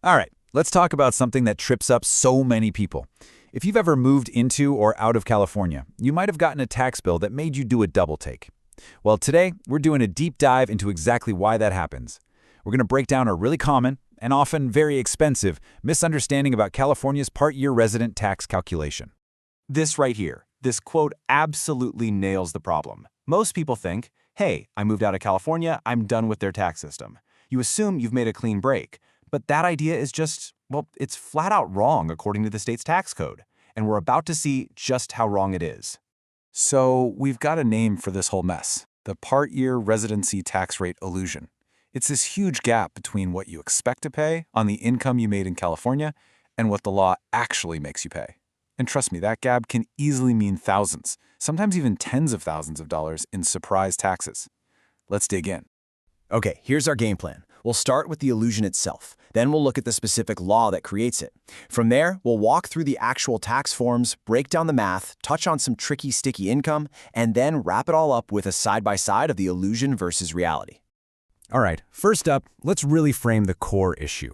All right, let's talk about something that trips up so many people. If you've ever moved into or out of California, you might have gotten a tax bill that made you do a double take. Well, today, we're doing a deep dive into exactly why that happens. We're going to break down a really common, and often very expensive, misunderstanding about California's part-year resident tax calculation. This right here, this quote absolutely nails the problem. Most people think, hey, I moved out of California, I'm done with their tax system. You assume you've made a clean break. But that idea is just, well, it's flat out wrong according to the state's tax code. And we're about to see just how wrong it is. So we've got a name for this whole mess, the part-year residency tax rate illusion. It's this huge gap between what you expect to pay on the income you made in California and what the law actually makes you pay. And trust me, that gap can easily mean thousands, sometimes even tens of thousands of dollars in surprise taxes. Let's dig in. Okay, here's our game plan. We'll start with the illusion itself. Then we'll look at the specific law that creates it. From there, we'll walk through the actual tax forms, break down the math, touch on some tricky, sticky income, and then wrap it all up with a side-by-side of the illusion versus reality. All right, first up, let's really frame the core issue.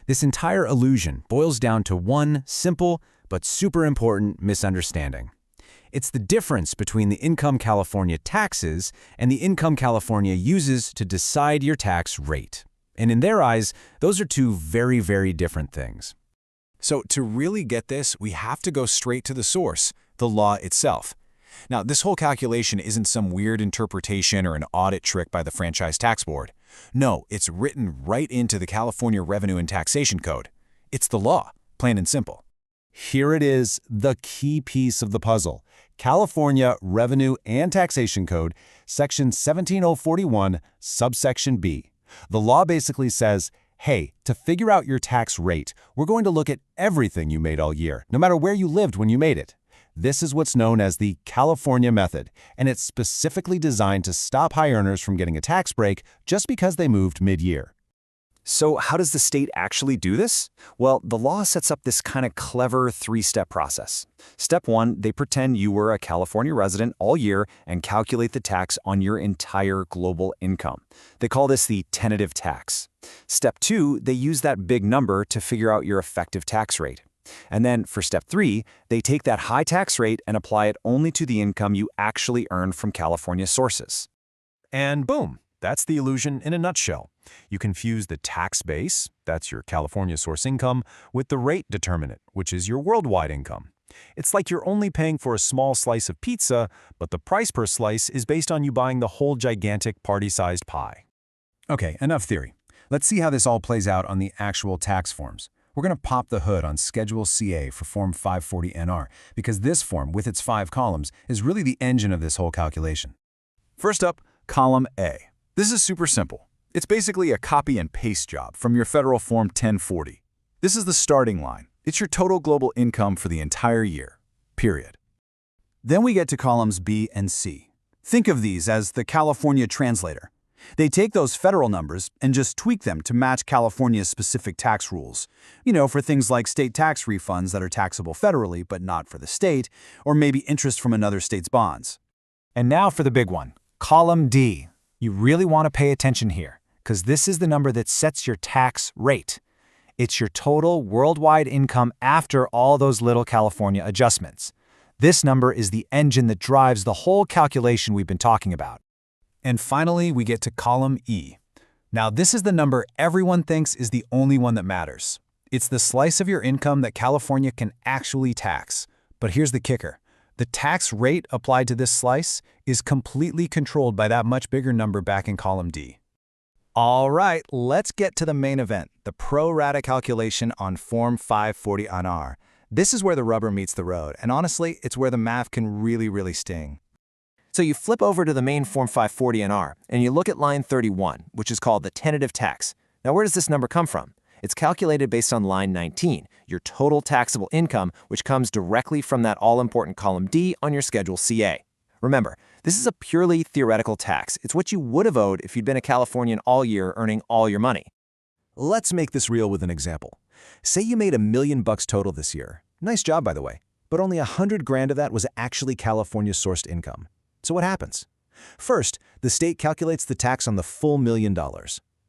This entire illusion boils down to one simple but super important misunderstanding. It's the difference between the income California taxes and the income California uses to decide your tax rate. And in their eyes, those are two very, very different things. So to really get this, we have to go straight to the source, the law itself. Now, this whole calculation isn't some weird interpretation or an audit trick by the Franchise Tax Board. No, it's written right into the California Revenue and Taxation Code. It's the law, plain and simple. Here it is, the key piece of the puzzle. California Revenue and Taxation Code, Section 17041, subsection B. The law basically says, hey, to figure out your tax rate, we're going to look at everything you made all year, no matter where you lived when you made it. This is what's known as the California method, and it's specifically designed to stop high earners from getting a tax break just because they moved mid-year. So how does the state actually do this? Well, the law sets up this kind of clever three-step process. Step one, they pretend you were a California resident all year and calculate the tax on your entire global income. They call this the tentative tax. Step two, they use that big number to figure out your effective tax rate. And then for step three, they take that high tax rate and apply it only to the income you actually earned from California sources. And boom, that's the illusion in a nutshell. You confuse the tax base, that's your California source income, with the rate determinant, which is your worldwide income. It's like you're only paying for a small slice of pizza, but the price per slice is based on you buying the whole gigantic party-sized pie. Okay, enough theory. Let's see how this all plays out on the actual tax forms. We're going to pop the hood on Schedule CA for Form 540NR, because this form, with its 5 columns, is really the engine of this whole calculation. First up, Column A. This is super simple. It's basically a copy and paste job from your federal Form 1040. This is the starting line. It's your total global income for the entire year, period. Then we get to columns B and C. Think of these as the California translator. They take those federal numbers and just tweak them to match California's specific tax rules. For things like state tax refunds that are taxable federally but not for the state, or maybe interest from another state's bonds. And now for the big one, Column D. You really want to pay attention here, because this is the number that sets your tax rate. It's your total worldwide income after all those little California adjustments. This number is the engine that drives the whole calculation we've been talking about. And finally, we get to Column E. Now, this is the number everyone thinks is the only one that matters. It's the slice of your income that California can actually tax. But here's the kicker. The tax rate applied to this slice is completely controlled by that much bigger number back in Column D. All right, let's get to the main event, the pro rata calculation on Form 540NR. This is where the rubber meets the road, and honestly, it's where the math can really sting. So you flip over to the main Form 540NR, and you look at line 31, which is called the tentative tax. Now, where does this number come from? It's calculated based on line 19, your total taxable income, which comes directly from that all-important column D on your Schedule CA. Remember, this is a purely theoretical tax. It's what you would have owed if you'd been a Californian all year earning all your money. Let's make this real with an example. Say you made $1 million total this year. Nice job, by the way. But only $100,000 of that was actually California-sourced income. So what happens? First, the state calculates the tax on the full $1 million.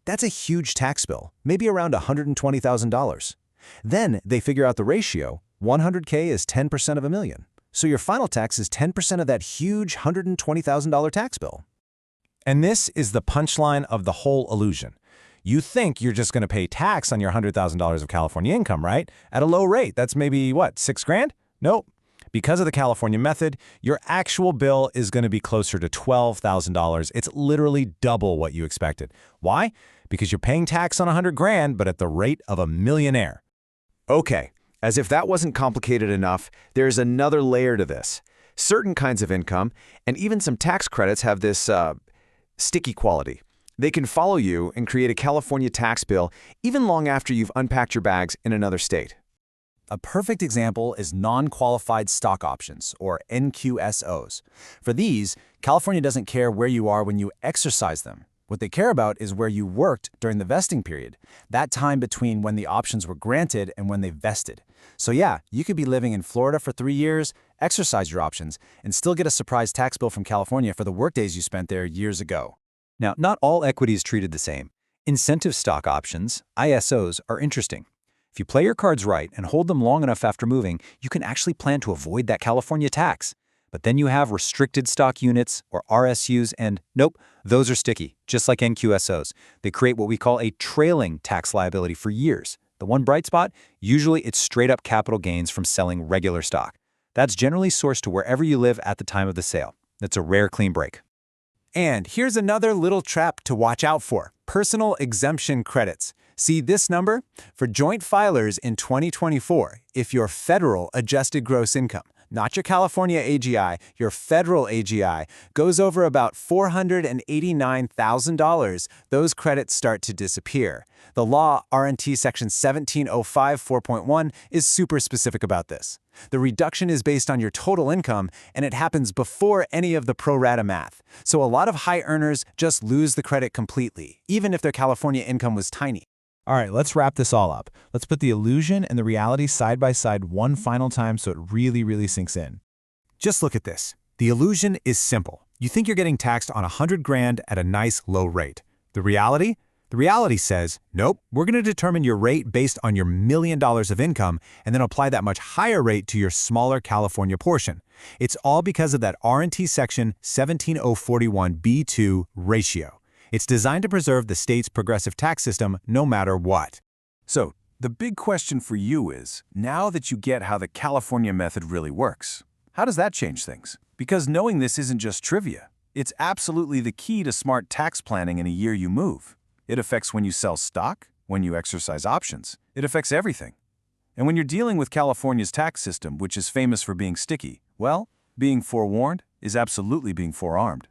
That's a huge tax bill, maybe around $120,000. Then they figure out the ratio. 100K is 10% of a million. So your final tax is 10% of that huge $120,000 tax bill. And this is the punchline of the whole illusion. You think you're just going to pay tax on your $100,000 of California income, right? At a low rate. That's maybe, what, $6,000? Nope. Because of the California method, your actual bill is going to be closer to $12,000. It's literally double what you expected. Why? Because you're paying tax on $100,000, but at the rate of a millionaire. Okay, as if that wasn't complicated enough, there's another layer to this. Certain kinds of income, and even some tax credits have this sticky quality. They can follow you and create a California tax bill even long after you've unpacked your bags in another state. A perfect example is non-qualified stock options, or NQSOs. For these, California doesn't care where you are when you exercise them. What they care about is where you worked during the vesting period, that time between when the options were granted and when they vested. So yeah, you could be living in Florida for 3 years, exercise your options, and still get a surprise tax bill from California for the workdays you spent there years ago. Now, not all equity is treated the same. Incentive stock options, ISOs, are interesting. If you play your cards right and hold them long enough after moving, you can actually plan to avoid that California tax. But then you have restricted stock units, or RSUs, and nope, those are sticky, just like NQSOs. They create what we call a trailing tax liability for years. The one bright spot? Usually it's straight-up capital gains from selling regular stock. That's generally sourced to wherever you live at the time of the sale. That's a rare clean break. And here's another little trap to watch out for: personal exemption credits. See this number? For joint filers in 2024, if your federal adjusted gross income, not your California AGI, your federal AGI, goes over about $489,000, those credits start to disappear. The law, R&TC Section 1705 4.1, is super specific about this. The reduction is based on your total income, and it happens before any of the pro rata math. So a lot of high earners just lose the credit completely, even if their California income was tiny. All right, let's wrap this all up. Let's put the illusion and the reality side by side one final time so it really sinks in. Just look at this. The illusion is simple. You think you're getting taxed on $100,000 at a nice low rate. The reality? The reality says, nope, we're going to determine your rate based on your $1 million of income and then apply that much higher rate to your smaller California portion. It's all because of that R&TC Section 17041B2 ratio. It's designed to preserve the state's progressive tax system no matter what. So, the big question for you is, now that you get how the California method really works, how does that change things? Because knowing this isn't just trivia. It's absolutely the key to smart tax planning in a year you move. It affects when you sell stock, when you exercise options. It affects everything. And when you're dealing with California's tax system, which is famous for being sticky, well, being forewarned is absolutely being forearmed.